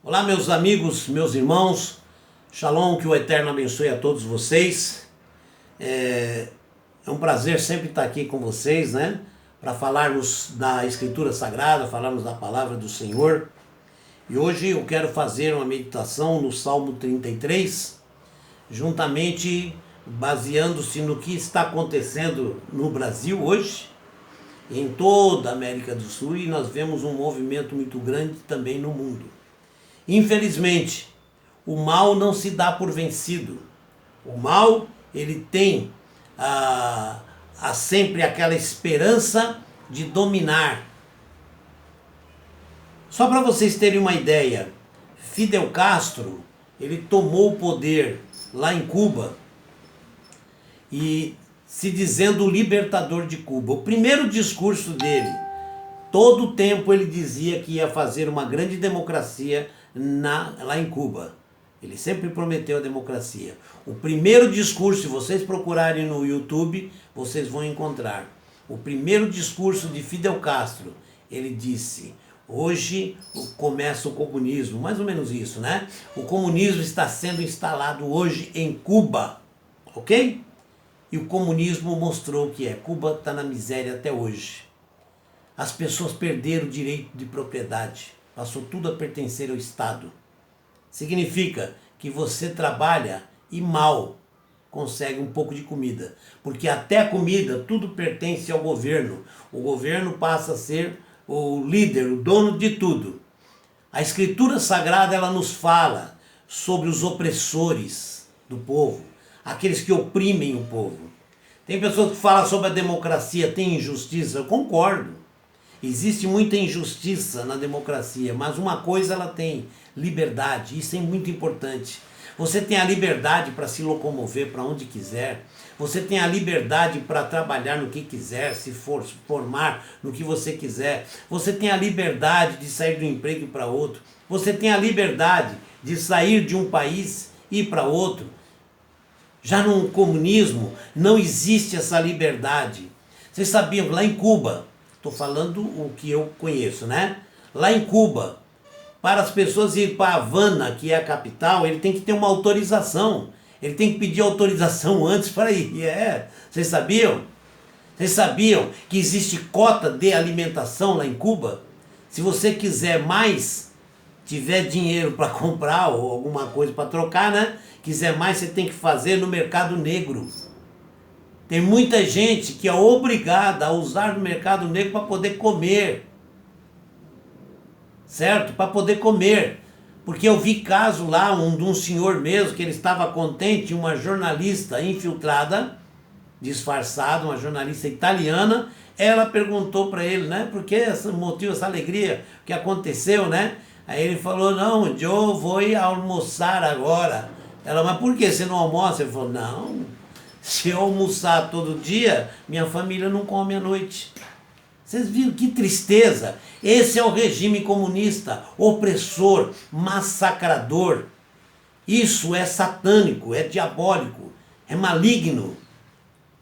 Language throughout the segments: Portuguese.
Olá, meus amigos, meus irmãos, Shalom, que o Eterno abençoe a todos vocês. É um prazer sempre estar aqui com vocês, né? Para falarmos da Escritura Sagrada, falarmos da Palavra do Senhor. E hoje eu quero fazer uma meditação no Salmo 33, juntamente baseando-se no que está acontecendo no Brasil hoje, em toda a América do Sul, e nós vemos um movimento muito grande também no mundo. Infelizmente, o mal não se dá por vencido. O mal, ele tem sempre aquela esperança de dominar. Só para vocês terem uma ideia, Fidel Castro, ele tomou o poder lá em Cuba e se dizendo o libertador de Cuba. O primeiro discurso dele, todo o tempo ele dizia que ia fazer uma grande democracia lá em Cuba. Ele sempre prometeu a democracia. O primeiro discurso, se vocês procurarem no YouTube, vocês vão encontrar. O primeiro discurso de Fidel Castro, ele disse: hoje começa o comunismo, mais ou menos isso, né? O comunismo está sendo instalado hoje em Cuba, ok? E o comunismo mostrou que Cuba está na miséria até hoje. As pessoas perderam o direito de propriedade, passou tudo a pertencer ao Estado. Significa que você trabalha e mal consegue um pouco de comida, porque até a comida tudo pertence ao governo. O governo passa a ser o líder, o dono de tudo. A Escritura Sagrada, ela nos fala sobre os opressores do povo, aqueles que oprimem o povo. Tem pessoas que falam sobre a democracia, tem injustiça, eu concordo. Existe muita injustiça na democracia, mas uma coisa ela tem: liberdade. Isso é muito importante. Você tem a liberdade para se locomover para onde quiser. Você tem a liberdade para trabalhar no que quiser, se formar no que você quiser. Você tem a liberdade de sair de um emprego para outro. Você tem a liberdade de sair de um país e ir para outro. Já no comunismo não existe essa liberdade. Vocês sabiam, lá em Cuba, estou falando o que eu conheço, né? Lá em Cuba, para as pessoas irem para Havana, que é a capital, ele tem que ter uma autorização. Ele tem que pedir autorização antes para ir. Vocês sabiam? Vocês sabiam que existe cota de alimentação lá em Cuba? Se você quiser mais, tiver dinheiro para comprar ou alguma coisa para trocar, né? Quiser mais, você tem que fazer no mercado negro. Tem muita gente que é obrigada a usar o mercado negro para poder comer. Certo? Para poder comer. Porque eu vi caso lá, de um senhor mesmo, que ele estava contente, uma jornalista infiltrada, disfarçada, uma jornalista italiana, ela perguntou para ele, né? Por que esse motivo, essa alegria, o que aconteceu, né? Aí ele falou: não, eu vou almoçar agora. Ela: mas por que você não almoça? Ele falou: não, se eu almoçar todo dia, minha família não come à noite. Vocês viram que tristeza? Esse é o regime comunista, opressor, massacrador. Isso é satânico, é diabólico, é maligno.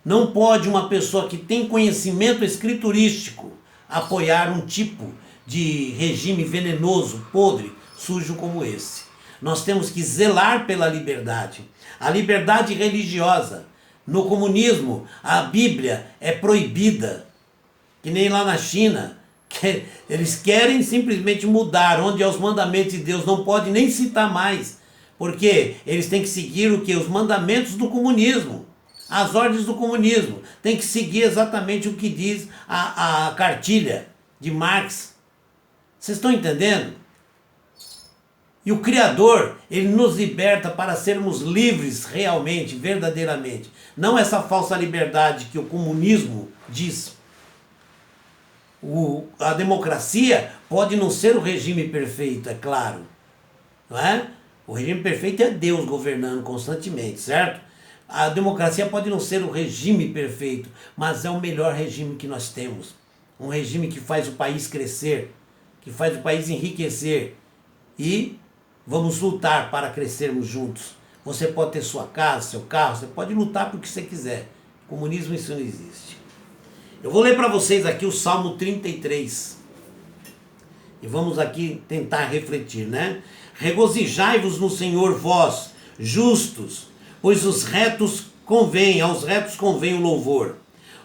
Não pode uma pessoa que tem conhecimento escriturístico apoiar um tipo de regime venenoso, podre, sujo como esse. Nós temos que zelar pela liberdade. A liberdade religiosa. No comunismo, a Bíblia é proibida. Que nem lá na China, que eles querem simplesmente mudar, onde é os mandamentos de Deus, não pode nem citar mais, porque eles têm que seguir o que? Os mandamentos do comunismo, as ordens do comunismo, tem que seguir exatamente o que diz a cartilha de Marx. Vocês estão entendendo? E o Criador, ele nos liberta para sermos livres realmente, verdadeiramente, não essa falsa liberdade que o comunismo diz. A democracia pode não ser o regime perfeito, é claro, não é? O regime perfeito é Deus governando constantemente, certo? A democracia pode não ser o regime perfeito, mas é o melhor regime que nós temos. Um regime que faz o país crescer, que faz o país enriquecer, e vamos lutar para crescermos juntos. Você pode ter sua casa, seu carro, você pode lutar por o que você quiser. Comunismo, isso não existe. Eu vou ler para vocês aqui o Salmo 33. E vamos aqui tentar refletir, né? Regozijai-vos no Senhor, vós, justos, pois aos retos convém o louvor.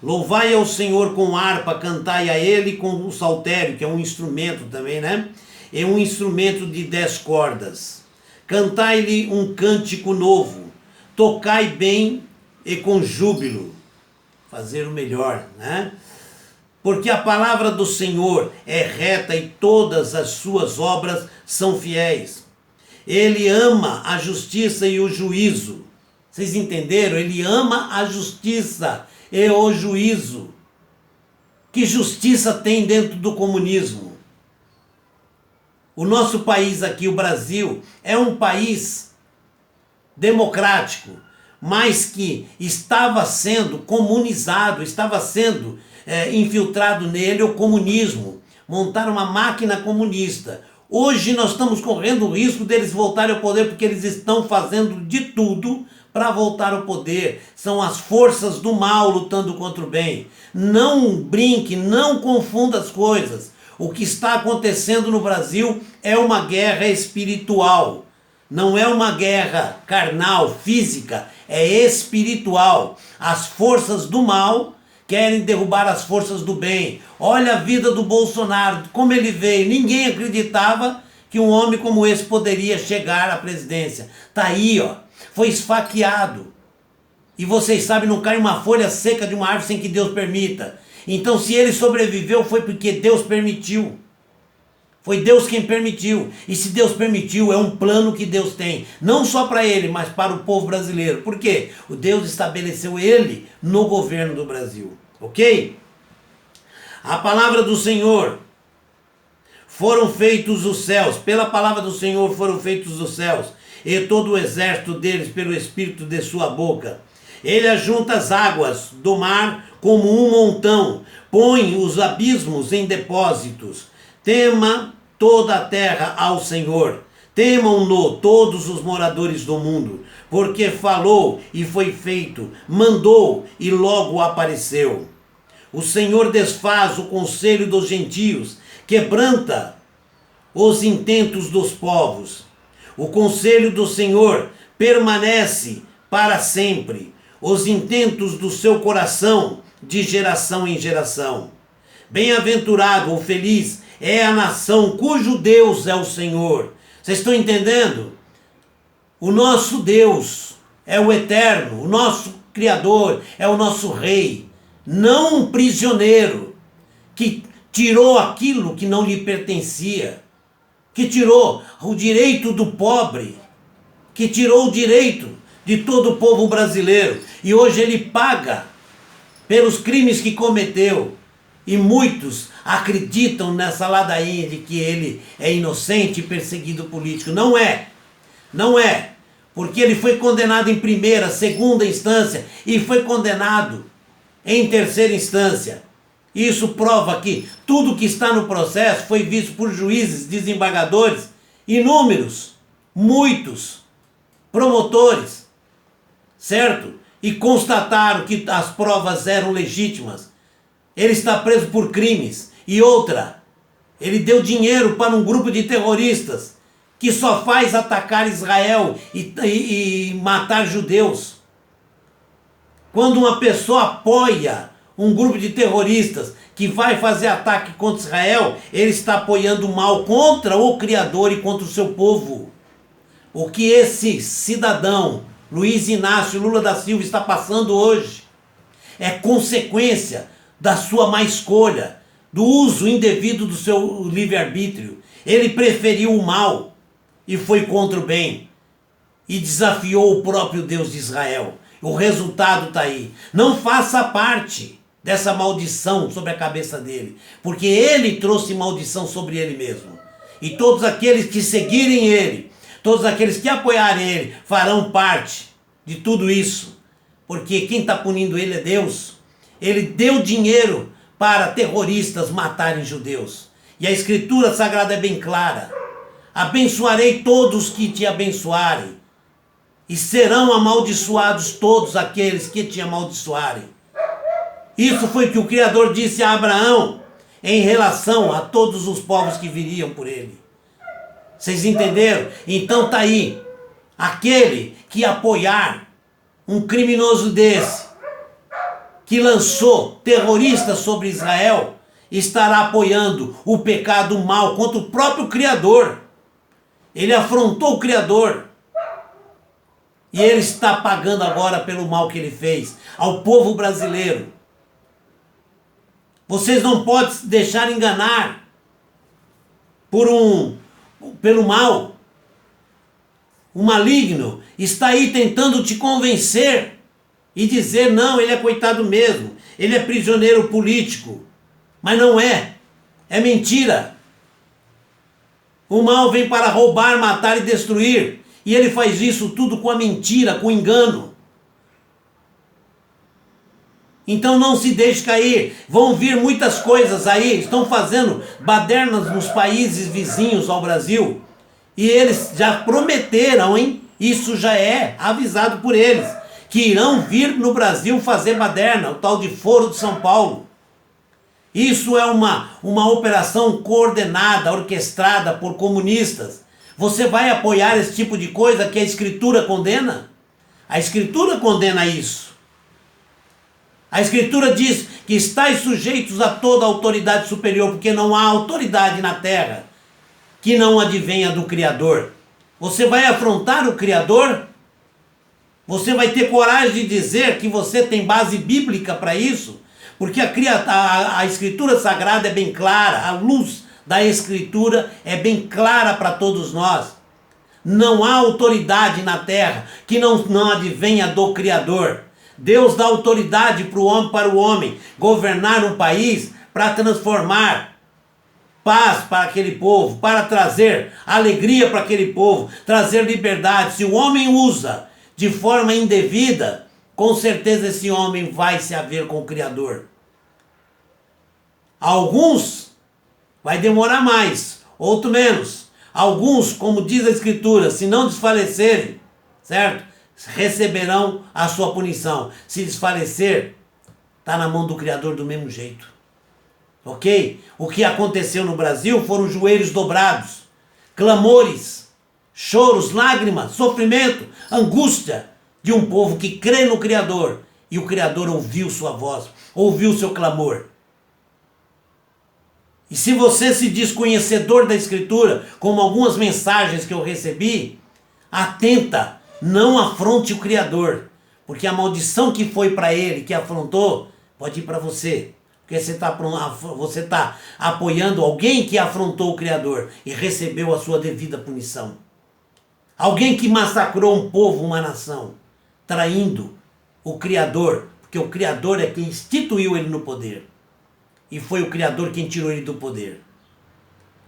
Louvai ao Senhor com harpa, cantai a Ele com o saltério, que é um instrumento também, né? É um instrumento de 10 cordas. Cantai-lhe um cântico novo, tocai bem e com júbilo. Fazer o melhor, né? Porque a palavra do Senhor é reta e todas as suas obras são fiéis. Ele ama a justiça e o juízo. Vocês entenderam? Ele ama a justiça e o juízo. Que justiça tem dentro do comunismo? O nosso país aqui, o Brasil, é um país democrático, mas que estava sendo comunizado, estava sendo infiltrado nele o comunismo. Montaram uma máquina comunista. Hoje nós estamos correndo o risco deles voltarem ao poder, porque eles estão fazendo de tudo para voltar ao poder. São as forças do mal lutando contra o bem. Não brinque, não confunda as coisas. O que está acontecendo no Brasil é uma guerra espiritual. Não é uma guerra carnal, física, é espiritual. As forças do mal querem derrubar as forças do bem. Olha a vida do Bolsonaro, como ele veio. Ninguém acreditava que um homem como esse poderia chegar à presidência. Tá aí, ó. Foi esfaqueado. E vocês sabem, não cai uma folha seca de uma árvore sem que Deus permita. Então, se ele sobreviveu, foi porque Deus permitiu. Foi Deus quem permitiu. E se Deus permitiu, é um plano que Deus tem. Não só para ele, mas para o povo brasileiro. Por quê? O Deus estabeleceu ele no governo do Brasil. Ok? A palavra do Senhor. Foram feitos os céus. Pela palavra do Senhor foram feitos os céus. E todo o exército deles pelo espírito de sua boca. Ele ajunta as águas do mar como um montão. Põe os abismos em depósitos. Tema toda a terra ao Senhor, temam-no todos os moradores do mundo, porque falou e foi feito, mandou e logo apareceu. O Senhor desfaz o conselho dos gentios, quebranta os intentos dos povos. O conselho do Senhor permanece para sempre, os intentos do seu coração de geração em geração. Bem-aventurado ou feliz é a nação cujo Deus é o Senhor. Vocês estão entendendo? O nosso Deus é o eterno, o nosso Criador é o nosso Rei. Não um prisioneiro que tirou aquilo que não lhe pertencia, que tirou o direito do pobre, que tirou o direito de todo o povo brasileiro. E hoje ele paga pelos crimes que cometeu. E muitos acreditam nessa ladainha de que ele é inocente e perseguido político. Não é. Não é. Porque ele foi condenado em primeira, segunda instância e foi condenado em terceira instância. Isso prova que tudo que está no processo foi visto por juízes, desembargadores, inúmeros, muitos, promotores, certo? E constataram que as provas eram legítimas. Ele está preso por crimes. E outra, ele deu dinheiro para um grupo de terroristas que só faz atacar Israel e matar judeus. Quando uma pessoa apoia um grupo de terroristas que vai fazer ataque contra Israel, ele está apoiando o mal contra o Criador e contra o seu povo. O que esse cidadão, Luiz Inácio Lula da Silva, está passando hoje é consequência da sua má escolha, do uso indevido do seu livre-arbítrio. Ele preferiu o mal e foi contra o bem. E desafiou o próprio Deus de Israel. O resultado está aí. Não faça parte dessa maldição sobre a cabeça dele, porque ele trouxe maldição sobre ele mesmo. E todos aqueles que seguirem ele, todos aqueles que apoiarem ele, farão parte de tudo isso. Porque quem está punindo ele é Deus. Ele deu dinheiro para terroristas matarem judeus. E a Escritura Sagrada é bem clara. Abençoarei todos que te abençoarem, e serão amaldiçoados todos aqueles que te amaldiçoarem. Isso foi o que o Criador disse a Abraão. em relação a todos os povos que viriam por ele. Vocês entenderam? Então tá aí. Aquele que apoiar um criminoso desse, que lançou terroristas sobre Israel, estará apoiando o pecado mal contra o próprio Criador. Ele afrontou o Criador. E ele está pagando agora pelo mal que ele fez ao povo brasileiro. Vocês não podem se deixar enganar pelo mal. O maligno está aí tentando te convencer e dizer, não, ele é coitado mesmo, ele é prisioneiro político. Mas não é. É mentira. O mal vem para roubar, matar e destruir. E ele faz isso tudo com a mentira, com o engano. Então não se deixe cair. Vão vir muitas coisas aí. Estão fazendo badernas nos países vizinhos ao Brasil. E eles já prometeram, hein? Isso já é avisado por eles. Que irão vir no Brasil fazer baderna. O tal de Foro de São Paulo. Isso é uma operação coordenada, orquestrada por comunistas. Você vai apoiar esse tipo de coisa que a Escritura condena? A Escritura condena isso. A Escritura diz que estáis sujeitos a toda a autoridade superior, porque não há autoridade na terra que não advenha do Criador. Você vai afrontar o Criador? Você vai ter coragem de dizer que você tem base bíblica para isso? Porque a Escritura Sagrada é bem clara, a luz da Escritura é bem clara para todos nós. Não há autoridade na terra que não advenha do Criador. Deus dá autoridade para o homem governar um país para transformar paz para aquele povo, para trazer alegria para aquele povo, trazer liberdade. Se o homem usa de forma indevida, com certeza esse homem vai se haver com o Criador. Alguns vai demorar mais, outro menos. Alguns, como diz a Escritura, se não desfalecerem, certo? Receberão a sua punição. Se desfalecer, está na mão do Criador do mesmo jeito. Ok? O que aconteceu no Brasil foram joelhos dobrados, clamores, choros, lágrimas, sofrimento, angústia de um povo que crê no Criador. E o Criador ouviu sua voz, ouviu seu clamor. E se você se diz conhecedor da Escritura, como algumas mensagens que eu recebi, atenta, não afronte o Criador, porque a maldição que foi para ele, que afrontou, pode ir para você. Porque você está apoiando alguém que afrontou o Criador e recebeu a sua devida punição. Alguém que massacrou um povo, uma nação, traindo o Criador, porque o Criador é quem instituiu ele no poder. E foi o Criador quem tirou ele do poder.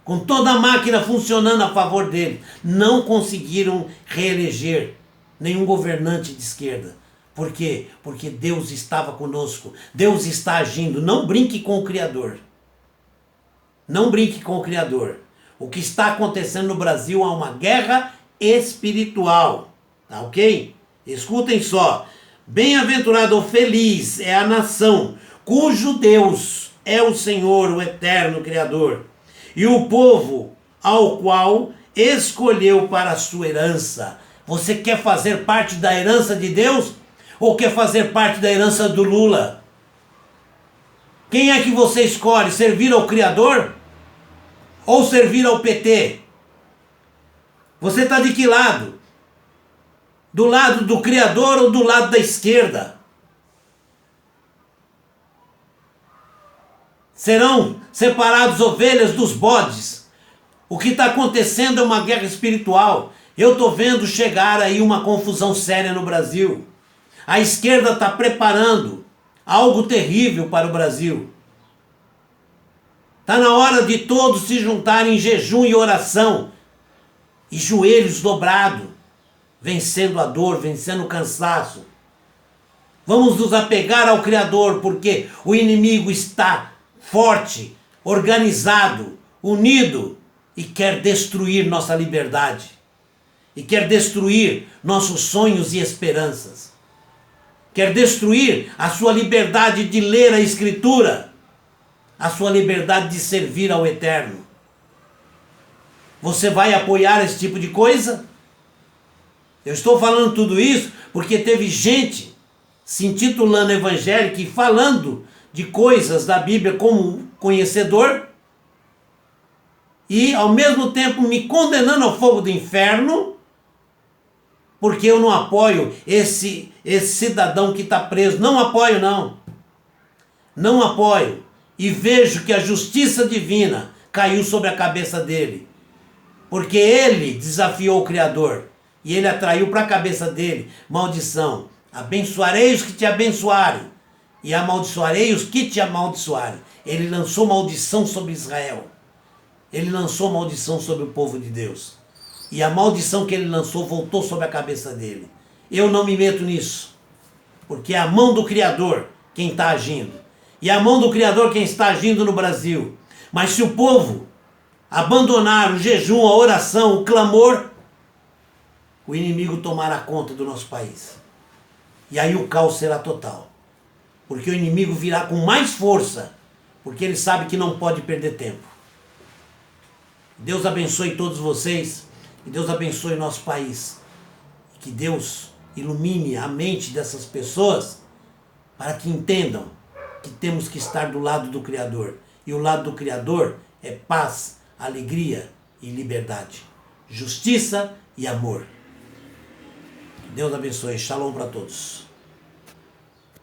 Com toda a máquina funcionando a favor dele, não conseguiram reeleger nenhum governante de esquerda. Por quê? Porque Deus estava conosco. Deus está agindo. Não brinque com o Criador. Não brinque com o Criador. O que está acontecendo no Brasil é uma guerra espiritual. Tá ok? Escutem só. Bem-aventurado ou feliz é a nação cujo Deus é o Senhor, o eterno Criador, e o povo ao qual escolheu para a sua herança. Você quer fazer parte da herança de Deus? Ou quer fazer parte da herança do Lula? Quem é que você escolhe? Servir ao Criador? Ou servir ao PT? Você está de que lado? Do lado do Criador ou do lado da esquerda? Serão separados ovelhas dos bodes. O que está acontecendo é uma guerra espiritual. Eu estou vendo chegar aí uma confusão séria no Brasil. A esquerda está preparando algo terrível para o Brasil. Está na hora de todos se juntarem em jejum e oração. E joelhos dobrados, vencendo a dor, vencendo o cansaço. Vamos nos apegar ao Criador, porque o inimigo está forte, organizado, unido e quer destruir nossa liberdade. E quer destruir nossos sonhos e esperanças. Quer destruir a sua liberdade de ler a Escritura. a sua liberdade de servir ao Eterno. Você vai apoiar esse tipo de coisa? Eu estou falando tudo isso porque teve gente se intitulando evangélico e falando de coisas da Bíblia como conhecedor e ao mesmo tempo me condenando ao fogo do inferno porque eu não apoio esse cidadão que está preso. Não apoio, não. Não apoio. E vejo que a justiça divina caiu sobre a cabeça dele. Porque ele desafiou o Criador. E ele atraiu para a cabeça dele maldição. Abençoarei os que te abençoarem. E amaldiçoarei os que te amaldiçoarem. Ele lançou maldição sobre Israel. Ele lançou maldição sobre o povo de Deus. E a maldição que ele lançou voltou sobre a cabeça dele. Eu não me meto nisso. Porque é a mão do Criador quem está agindo. E é a mão do Criador quem está agindo no Brasil. Mas se o povo abandonar o jejum, a oração, o clamor, o inimigo tomará conta do nosso país. E aí o caos será total. Porque o inimigo virá com mais força. Porque ele sabe que não pode perder tempo. Deus abençoe todos vocês. E Deus abençoe nosso país. E que Deus ilumine a mente dessas pessoas para que entendam que temos que estar do lado do Criador. E o lado do Criador é paz, alegria e liberdade. Justiça e amor. Deus abençoe. Shalom para todos.